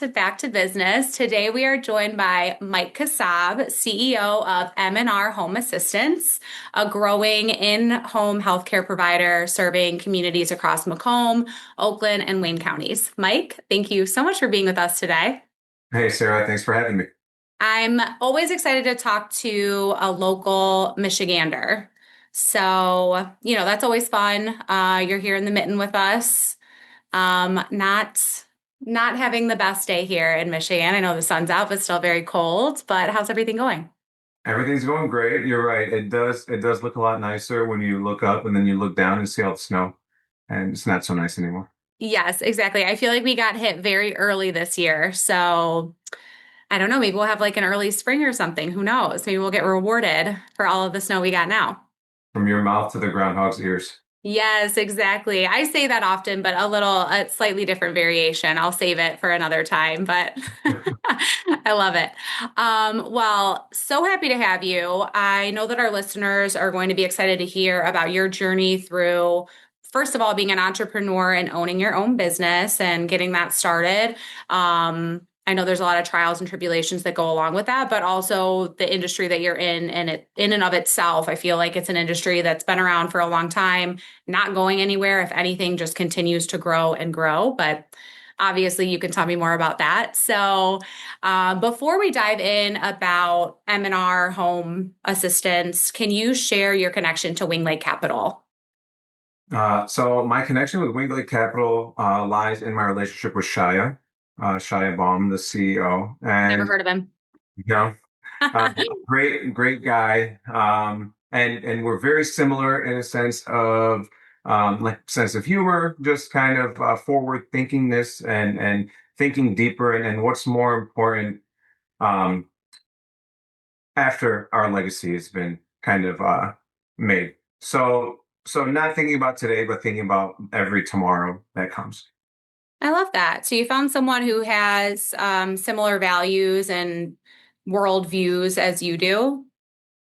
to Back to Business. Today we are joined by Mike Kassab, CEO of M&R Home Assistance, a growing in-home healthcare provider serving communities across Macomb, Oakland, and Wayne counties. Mike, thank you so much for being with us today. Hey, Sarah, thanks for having me. I'm always excited to talk to a local Michigander. So, that's always fun. You're here in the mitten with us. Not having the best day here in Michigan. I know the sun's out, but still very cold. But how's everything going? Everything's going great. You're right. It does look a lot nicer when you look up and then you look down and see all the snow, and it's not so nice anymore. Yes, exactly. I feel like we got hit very early this year. So I don't know, maybe we'll have like an early spring or something. Who knows? Maybe we'll get rewarded for all of the snow we got now. From your mouth to the groundhog's ears. Yes, exactly. I say that often, but a slightly different variation. I'll save it for another time, but I love it. Well, so happy to have you. I know that our listeners are going to be excited to hear about your journey through, first of all, being an entrepreneur and owning your own business and getting that started. I know there's a lot of trials and tribulations that go along with that, but also the industry that you're in and it in and of itself, I feel like it's an industry that's been around for a long time, not going anywhere. If anything, just continues to grow and grow. But obviously, you can tell me more about that. So, before we dive in about M&R Home Assistance, can you share your connection to Wing Lake Capital? So my connection with Wingley Capital lies in my relationship with Shia Baum, the CEO, Never and heard of him. you know, uh, great guy, and we're very similar in a sense of like sense of humor, just kind of forward thinkingness and thinking deeper and what's more important um, after our legacy has been kind of made. So not thinking about today, but thinking about every tomorrow that comes. I love that. So you found someone who has similar values and world views as you do.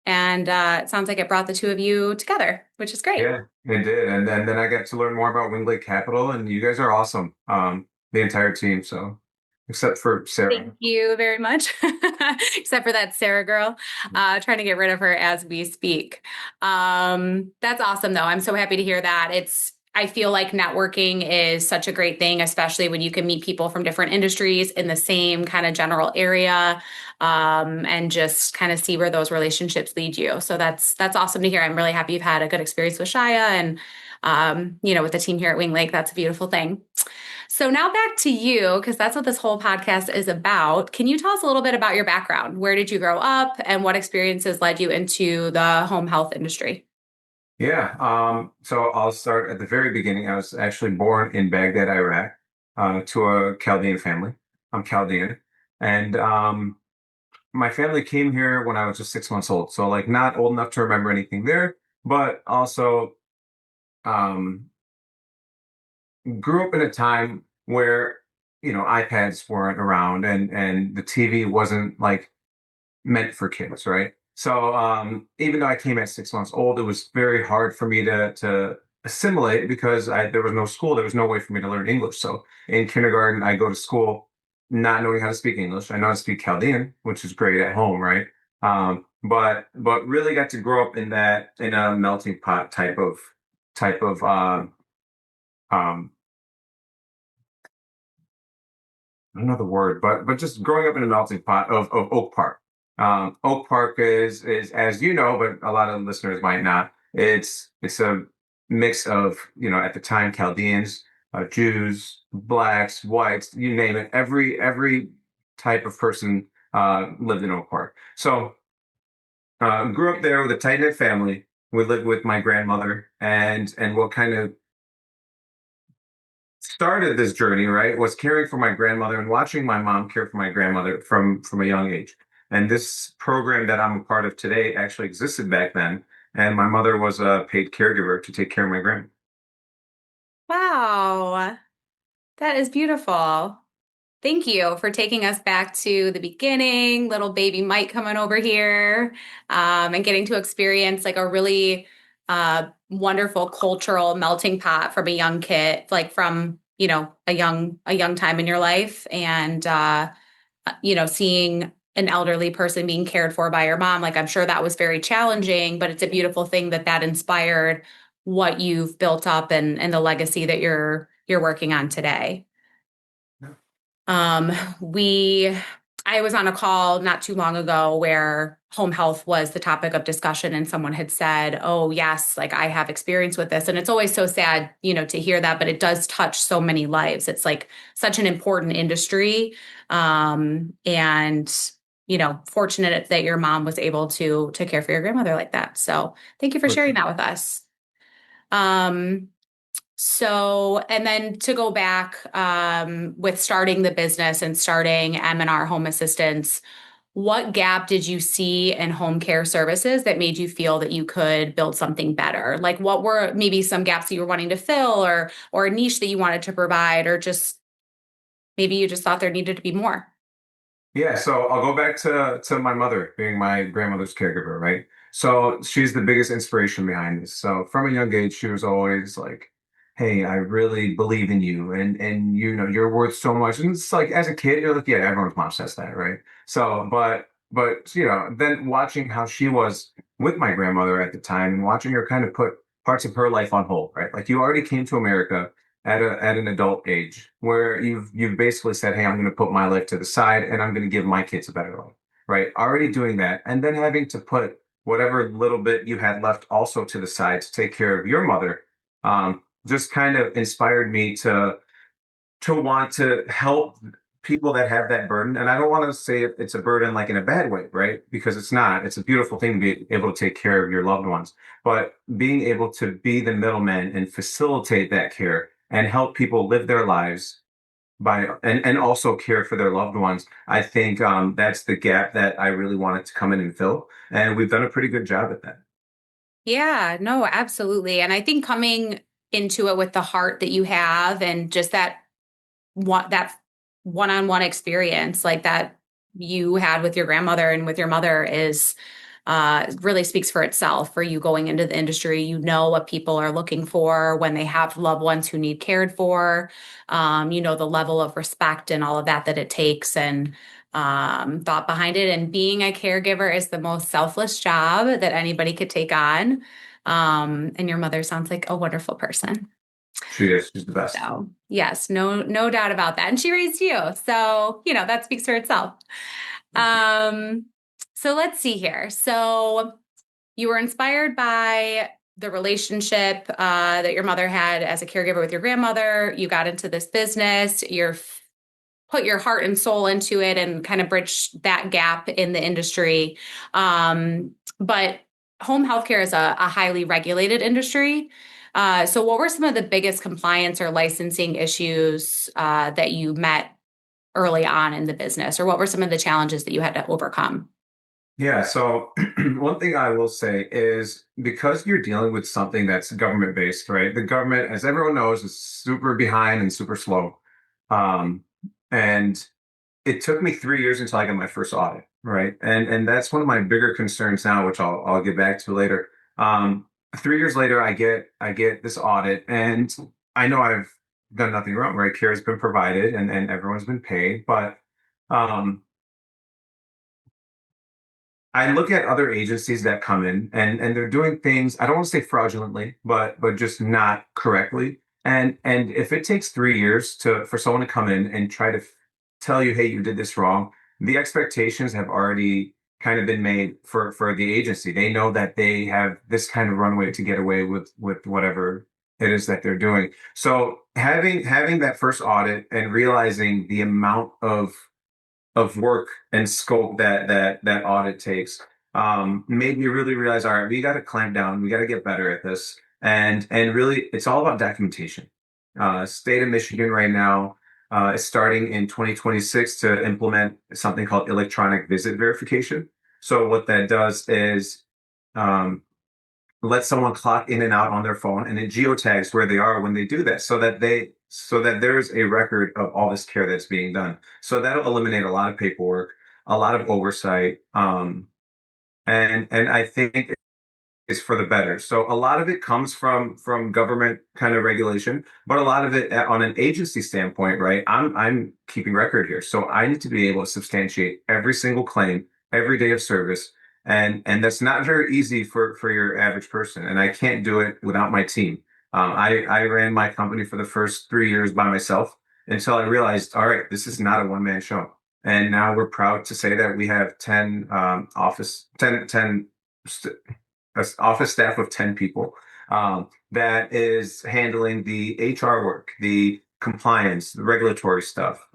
And it sounds like it brought the two of you together, which is great. Yeah, it did. And then I got to learn more about Wingate Capital, and you guys are awesome. The entire team. So except for Sarah. Thank you very much. Except for that Sarah girl, trying to get rid of her as we speak. That's awesome, though. I'm so happy to hear that. I feel like networking is such a great thing, especially when you can meet people from different industries in the same kind of general area, and just kind of see where those relationships lead you. So that's awesome to hear. I'm really happy you've had a good experience with Shia and with the team here at Wing Lake. That's a beautiful thing. So now back to you, because that's what this whole podcast is about. Can you tell us a little bit about your background? Where did you grow up and what experiences led you into the home health industry? Yeah. So I'll start at the very beginning. I was actually born in Baghdad, Iraq, to a Chaldean family. I'm Chaldean, and my family came here when I was just 6 months old. So like not old enough to remember anything there, but also um, grew up in a time where iPads weren't around and the TV wasn't like meant for kids, right? So even though I came at 6 months old, it was very hard for me to assimilate because there was no school, there was no way for me to learn English. So in kindergarten, I go to school not knowing how to speak English. I know how to speak Chaldean, which is great at home, right? But really got to grow up in a melting pot type of um I don't know the word, but just growing up in a melting pot of Oak Park. Oak Park is as you know, but a lot of listeners might not. It's a mix of at the time Chaldeans, Jews, blacks, whites, you name it. Every type of person lived in Oak Park. So grew up there with a tight knit family. We lived with my grandmother, and what kind of started this journey, right, was caring for my grandmother and watching my mom care for my grandmother from a young age. And this program that I'm a part of today actually existed back then. And my mother was a paid caregiver to take care of my grandma. Wow, that is beautiful. Thank you for taking us back to the beginning, little baby Mike coming over here, and getting to experience like a really wonderful cultural melting pot from a young kid, like from a young time in your life, and seeing an elderly person being cared for by your mom, like I'm sure that was very challenging, but it's a beautiful thing that that inspired what you've built up and the legacy that you're working on today. Um, we, I was on a call not too long ago where home health was the topic of discussion, and someone had said, "Oh, yes, like I have experience with this." And it's always so sad, to hear that, but it does touch so many lives. It's like such an important industry. And fortunate that your mom was able to care for your grandmother like that. So thank you for For sharing sure. that with us. Um, and then to go back with starting the business and starting M&R Home Assistance, what gap did you see in home care services that made you feel that you could build something better? Like what were maybe some gaps that you were wanting to fill, or a niche that you wanted to provide, or just maybe you just thought there needed to be more? Yeah, so I'll go back to my mother being my grandmother's caregiver, right? So she's the biggest inspiration behind this. So from a young age, she was always like, "Hey, I really believe in you, and you're worth so much." And it's like as a kid, you're like, "Yeah, everyone's mom says that, right?" So, but then watching how she was with my grandmother at the time, and watching her kind of put parts of her life on hold, right? Like you already came to America at an adult age where you've basically said, "Hey, I'm going to put my life to the side and I'm going to give my kids a better life." Right? Already doing that, and then having to put whatever little bit you had left also to the side to take care of your mother, just kind of inspired me to want to help people that have that burden. And I don't want to say it's a burden like in a bad way, right? Because it's not. It's a beautiful thing to be able to take care of your loved ones. But being able to be the middleman and facilitate that care and help people live their lives and also care for their loved ones, I think that's the gap that I really wanted to come in and fill. And we've done a pretty good job at that. Yeah, no, absolutely. And I think coming into it with the heart that you have and just that one-on-one experience like that you had with your grandmother and with your mother is really speaks for itself. For you going into the industry, you know what people are looking for when they have loved ones who need cared for. The level of respect and all of that it takes, and thought behind it. And being a caregiver is the most selfless job that anybody could take on. And your mother sounds like a wonderful person. She's the best. So yes, no doubt about that. And she raised you. So, that speaks for itself. Thank you. Um, so let's see here. So you were inspired by the relationship that your mother had as a caregiver with your grandmother. You got into this business. You're put your heart and soul into it and kind of bridge that gap in the industry. But home healthcare is a highly regulated industry. So, what were some of the biggest compliance or licensing issues that you met early on in the business, or what were some of the challenges that you had to overcome? Yeah, so one thing I will say is because you're dealing with something that's government based, right? The government, as everyone knows, is super behind and super slow. Um, and it took me 3 years until I got my first audit, right? And that's one of my bigger concerns now, which I'll get back to later. 3 years later, I get this audit, and I know I've done nothing wrong, right? Care has been provided, and everyone's been paid, but um, I look at other agencies that come in and they're doing things, I don't want to say fraudulently, but just not correctly. And if it takes 3 years for someone to come in and try to tell you, "Hey, you did this wrong," the expectations have already kind of been made for the agency. They know that they have this kind of runway to get away with whatever it is that they're doing. So having that first audit and realizing the amount of work and scope that audit takes made me really realize, all right, we got to clamp down, we got to get better at this, and really, it's all about documentation. State of Michigan right now is starting in 2026 to implement something called electronic visit verification. So what that does is um, let someone clock in and out on their phone, and it geotags where they are when they do that, so that there's a record of all this care that's being done. So that'll eliminate a lot of paperwork, a lot of oversight, and I think is for the better. So a lot of it comes from government kind of regulation, but a lot of it on an agency standpoint, right? I'm keeping record here. So I need to be able to substantiate every single claim, every day of service. And that's not very easy for your average person. And I can't do it without my team. I ran my company for the first 3 years by myself until I realized, all right, this is not a one-man show. And now we're proud to say that we have 10 office, 10 st office staff of 10 people that is handling the HR work, the compliance, the regulatory stuff,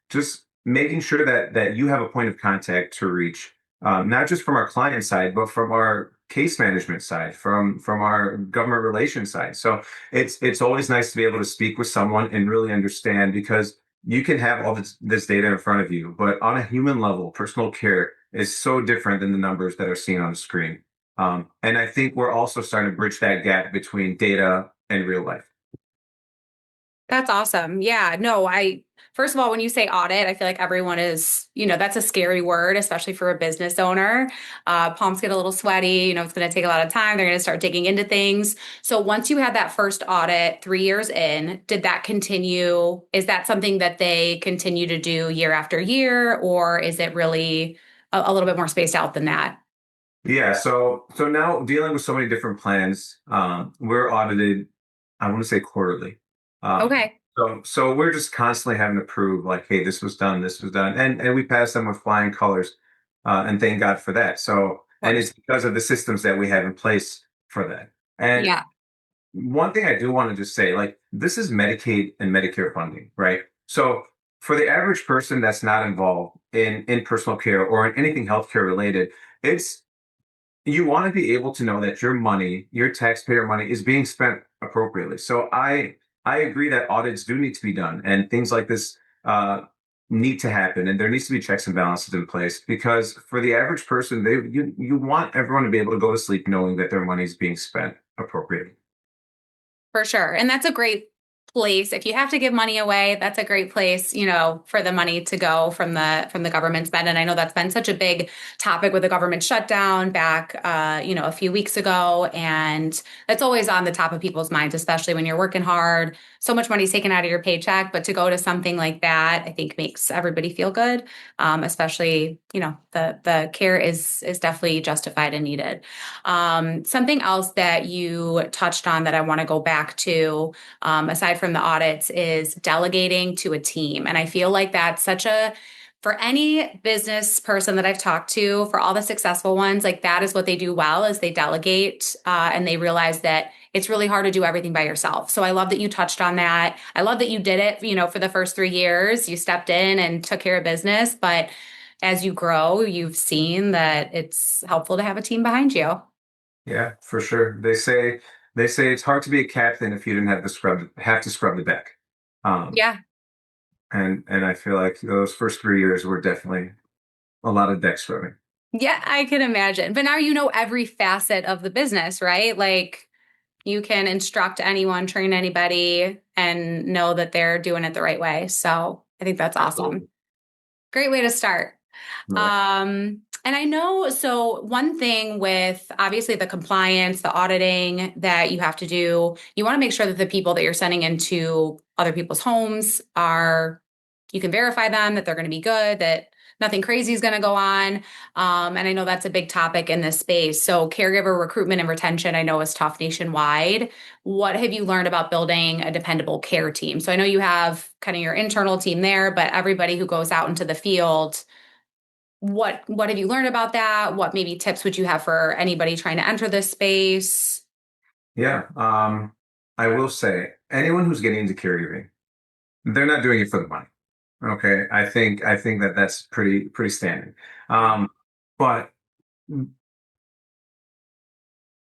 just making sure that you have a point of contact to reach, not just from our client side, but from our case management side, from our government relations side. So it's always nice to be able to speak with someone and really understand because you can have all this data in front of you, but on a human level, personal care is so different than the numbers that are seen on the screen. And I think we're also starting to bridge that gap between data and real life. That's awesome. Yeah, no, first of all, when you say audit, I feel like everyone is, that's a scary word, especially for a business owner. Palms get a little sweaty, it's going to take a lot of time. They're going to start digging into things. So once you had that first audit 3 years in, did that continue? Is that something that they continue to do year after year, or is it really a little bit more spaced out than that? Yeah, so now dealing with so many different plans, we're audited, I want to say quarterly. Okay. So we're just constantly having to prove like, hey, this was done, and we pass them with flying colors, and thank God for that. So, Of and course. it's because of the systems that we have in place for that. And Yeah. one thing I do want to just say, like, this is Medicaid and Medicare funding, right? So for the average person that's not involved in personal care or in anything healthcare related, it's you want to be able to know that your money, your taxpayer money, is being spent appropriately. So I agree that audits do need to be done, and things like this need to happen, and there needs to be checks and balances in place because for the average person, you want everyone to be able to go to sleep knowing that their money is being spent appropriately. For sure. And that's a great place. If you have to give money away, that's a great place, for the money to go from the government spend. And I know that's been such a big topic with the government shutdown back a few weeks ago. And that's always on the top of people's minds, especially when you're working hard. So much money's taken out of your paycheck, but to go to something like that, I think makes everybody feel good. Especially, the care is definitely justified and needed. Something else that you touched on that I want to go back to, aside from the audits, is delegating to a team. And I feel like that's for any business person that I've talked to, for all the successful ones, like that is what they do well is they delegate, and they realize that it's really hard to do everything by yourself. So I love that you touched on that. I love that you did it, for the first 3 years, you stepped in and took care of business, but as you grow, you've seen that it's helpful to have a team behind you. Yeah, for sure. They say it's hard to be a captain if you didn't have to scrub the deck. Um, Yeah. and I feel like those first 3 years were definitely a lot of deck scrubbing. Yeah, I can imagine. But now you know every facet of the business, right? Like you can instruct anyone, train anybody, and know that they're doing it the right way. So I think that's awesome. Absolutely. Great way to start. Right. And I know, so one thing with obviously the compliance, the auditing that you have to do, you want to make sure that the people that you're sending into other people's homes you can verify them, that they're going to be good, that nothing crazy is going to go on. And I know that's a big topic in this space. So caregiver recruitment and retention, I know is tough nationwide. What have you learned about building a dependable care team? So I know you have kind of your internal team there, but everybody who goes out into the field, what have you learned about that? What maybe tips would you have for anybody trying to enter this space? Yeah. I will say anyone who's getting into caregiving, they're not doing it for the money. Okay. I think that that's pretty standard. But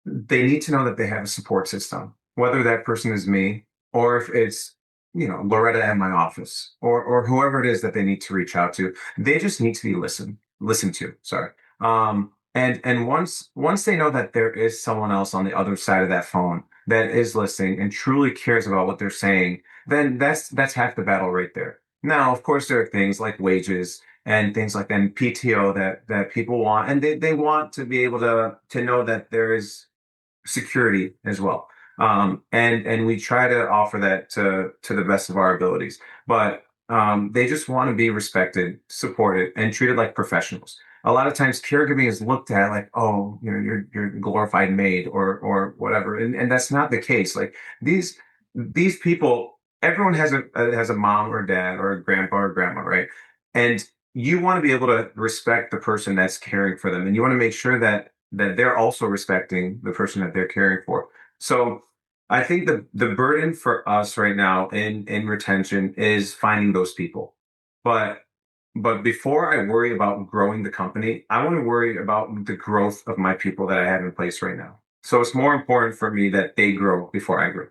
they need to know that they have a support system, whether that person is me or if it's, Loretta at my office or whoever it is that they need to reach out to. They just need to be listened to. Sorry. And once they know that there is someone else on the other side of that phone that is listening and truly cares about what they're saying, then that's half the battle right there. Now, of course, there are things like wages and things like that, and PTO that people want, and they want to be able to know that there is security as well. And we try to offer that to the best of our abilities. But they just want to be respected, supported, and treated like professionals. A lot of times caregiving is looked at like, oh, you're a glorified maid or whatever. And that's not the case. Like these people, everyone has a mom or dad or a grandpa or grandma, right? And you want to be able to respect the person that's caring for them, and you want to make sure that they're also respecting the person that they're caring for. So I think the burden for us right now in retention is finding those people. But but before I worry about growing the company, I want to worry about the growth of my people that I have in place right now. So it's more important for me that they grow before I grow.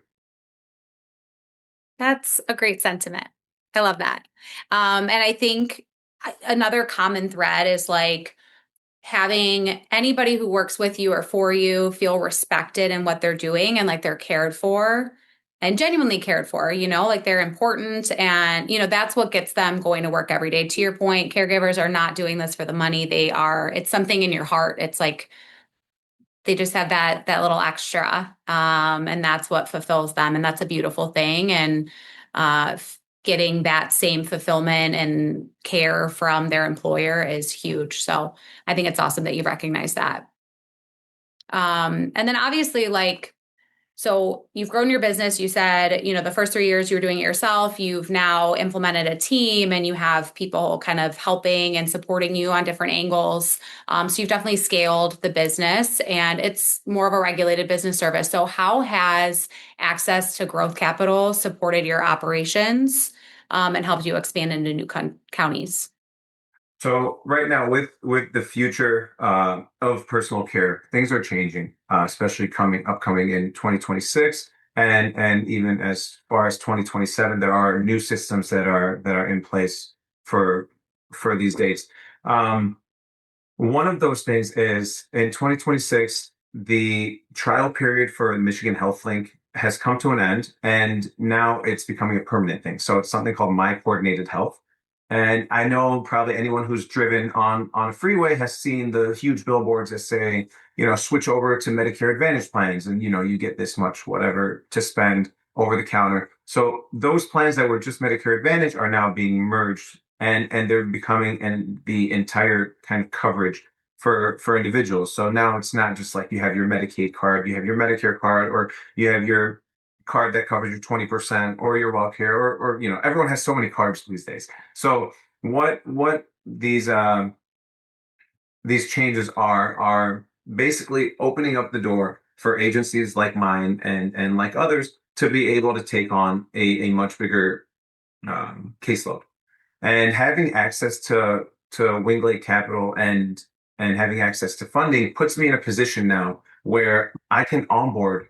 That's a great sentiment. I love that. And I think another common thread is like having anybody who works with you or for you feel respected in what they're doing and like they're cared for and genuinely cared for, like they're important. And, that's what gets them going to work every day. To your point, caregivers are not doing this for the money. It's something in your heart. It's like they just have that little extra, and that's what fulfills them, and that's a beautiful thing. And getting that same fulfillment and care from their employer is huge. So I think it's awesome that you recognize that. And then obviously, like, so you've grown your business. You said, the first 3 years you were doing it yourself. You've now implemented a team and you have people kind of helping and supporting you on different angles. So you've definitely scaled the business and it's more of a regulated business service. So how has access to growth capital supported your operations, and helped you expand into new counties? So right now, with the future of personal care, things are changing, especially coming upcoming in 2026, and even as far as 2027, there are new systems that are in place for for these dates. Um, One of those things is in 2026, the trial period for the Michigan Health Link has come to an end, and now it's becoming a permanent thing. So it's something called My Coordinated Health. And I know probably anyone who's driven on a freeway has seen the huge billboards that say, switch over to Medicare Advantage plans, and you get this much whatever to spend over the counter. So those plans that were just Medicare Advantage are now being merged and they're becoming and the entire kind of coverage for individuals. So now it's not just like you have your Medicaid card, you have your Medicare card, or you have your card that covers your 20% or your WellCare, or everyone has so many cards these days. So what these changes are basically opening up the door for agencies like mine and like others to be able to take on a much bigger caseload. And having access to Winglake Capital and having access to funding puts me in a position now where I can onboard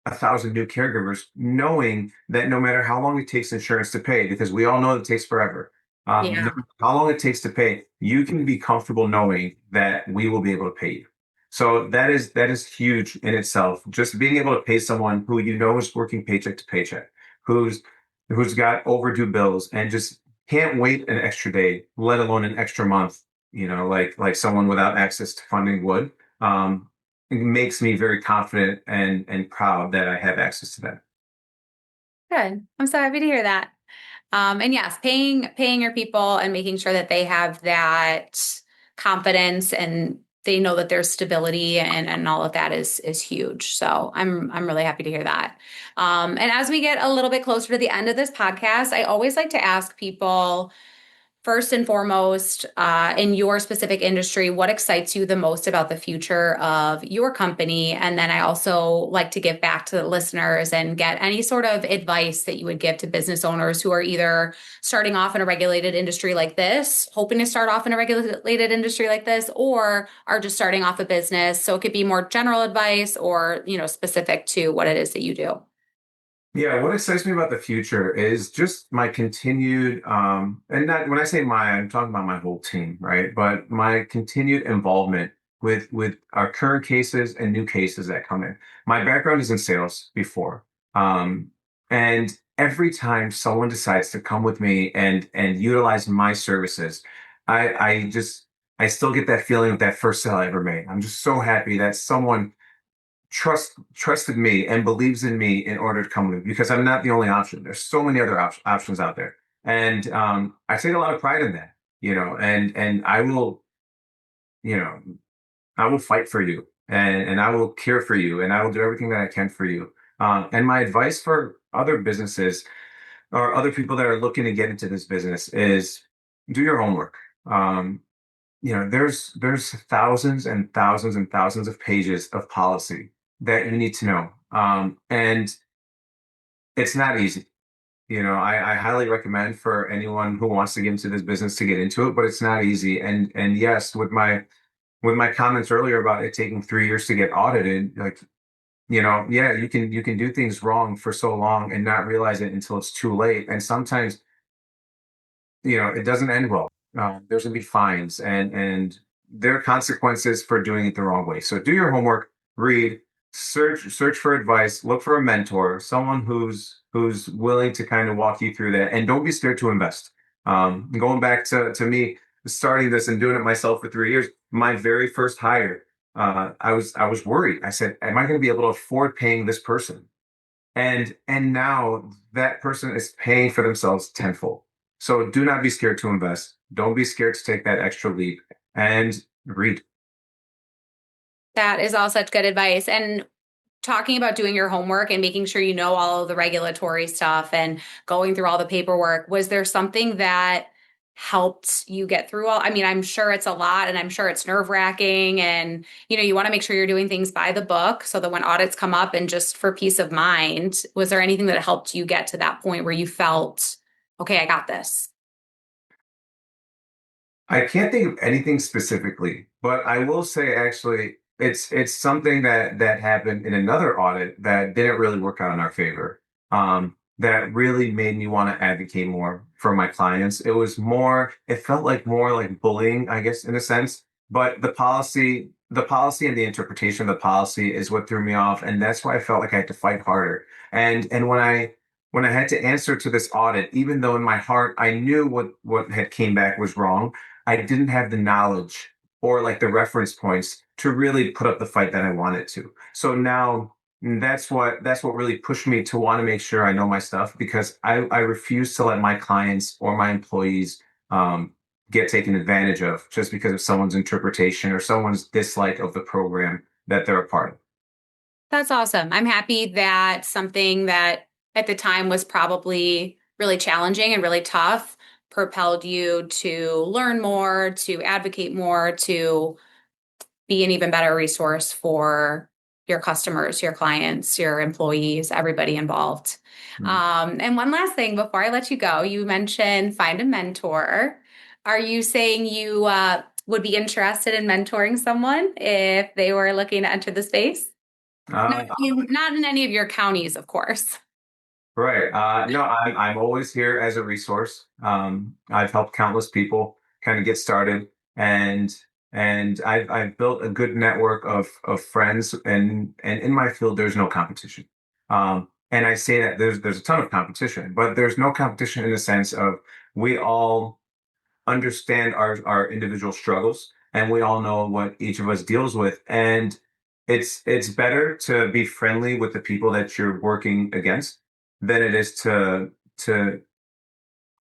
1,000 new caregivers, knowing that no matter how long it takes insurance to pay, because we all know it takes forever. No Yeah. matter how long it takes to pay, you can be comfortable knowing that we will be able to pay you. So that is huge in itself. Just being able to pay someone who is working paycheck to paycheck, who's who's got overdue bills and just can't wait an extra day, let alone an extra month, like someone without access to funding would. It makes me very confident and proud that I have access to that. Good. I'm so happy to hear that. And yes, paying your people and making sure that they have that confidence and they know that there's stability and all of that is huge. So I'm really happy to hear that. And as we get a little bit closer to the end of this podcast, I always like to ask people, first and foremost, in your specific industry, what excites you the most about the future of your company? And then I also like to give back to the listeners and get any sort of advice that you would give to business owners who are either starting off in a regulated industry like this, hoping to start off in a regulated industry like this, or are just starting off a business. So it could be more general advice or, specific to what it is that you do. Yeah, what excites me about the future is just my continued, and not when I say my, I'm talking about my whole team, right? But my continued involvement with our current cases and new cases that come in. My background is in sales before, and every time someone decides to come with me and utilize my services, I still get that feeling of that first sale I ever made. I'm just so happy that someone trusted me and believes in me in order to come with me because I'm not the only option. There's so many other options out there. And I take a lot of pride in that, and I will, you know, I will fight for you and I will care for you and I will do everything that I can for you. And my advice for other businesses or other people that are looking to get into this business is do your homework. Um, there's thousands and thousands and thousands of pages of policy that you need to know. And it's not easy. I highly recommend for anyone who wants to get into this business to get into it, but it's not easy. And yes, with my comments earlier about it taking 3 years to get audited, like, yeah, you can do things wrong for so long and not realize it until it's too late. And sometimes it doesn't end well. There's gonna be fines and there are consequences for doing it the wrong way. So do your homework, read, search for advice, look for a mentor, someone who's willing to kind of walk you through that, and don't be scared to invest. Going back to me starting this and doing it myself for 3 years, my very first hire, I was worried. I said, "Am I going to be able to afford paying this person?" And now that person is paying for themselves tenfold. So do not be scared to invest. Don't be scared to take that extra leap and read. That is all such good advice. And talking about doing your homework and making sure you know all of the regulatory stuff and going through all the paperwork, was there something that helped you get through all? I mean, I'm sure it's a lot and I'm sure it's nerve-wracking and you want to make sure you're doing things by the book so that when audits come up and just for peace of mind, was there anything that helped you get to that point where you felt, okay, I got this? I can't think of anything specifically, but I will say actually it's something that happened in another audit that didn't really work out in our favor. That really made me want to advocate more for my clients. It felt like more like bullying, I guess, in a sense. But the policy and the interpretation of the policy is what threw me off, and that's why I felt like I had to fight harder. And when I had to answer to this audit, even though in my heart I knew what had came back was wrong, I didn't have the knowledge or like the reference points to really put up the fight that I wanted to. So now that's what really pushed me to want to make sure I know my stuff because I refuse to let my clients or my employees get taken advantage of just because of someone's interpretation or someone's dislike of the program that they're a part of. That's awesome. I'm happy that something that at the time was probably really challenging and really tough propelled you to learn more, to advocate more, to be an even better resource for your customers, your clients, your employees, everybody involved. Mm. And one last thing before I let you go, you mentioned find a mentor. Are you saying you would be interested in mentoring someone if they were looking to enter the space? Uh, Not in any of your counties, of course. Right. No, I'm always here as a resource. I've helped countless people kind of get started, and I've built a good network of friends, and in my field, there's no competition. And I say that there's a ton of competition, but there's no competition in the sense of we all understand our individual struggles and we all know what each of us deals with. And it's better to be friendly with the people that you're working against than it is to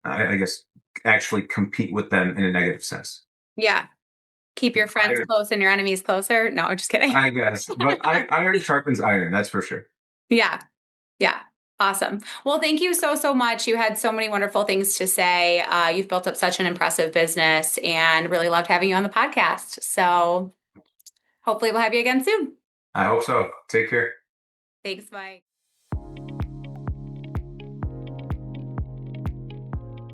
I guess actually compete with them in a negative sense. Yeah. Keep your friends I, close and your enemies closer. No, I'm just kidding. I guess, but iron sharpens iron, that's for sure. Yeah. Yeah. Awesome. Well, thank you so, so much. You had so many wonderful things to say. You've built up such an impressive business and really loved having you on the podcast. So hopefully we'll have you again soon. I hope so. Take care. Thanks, Mike.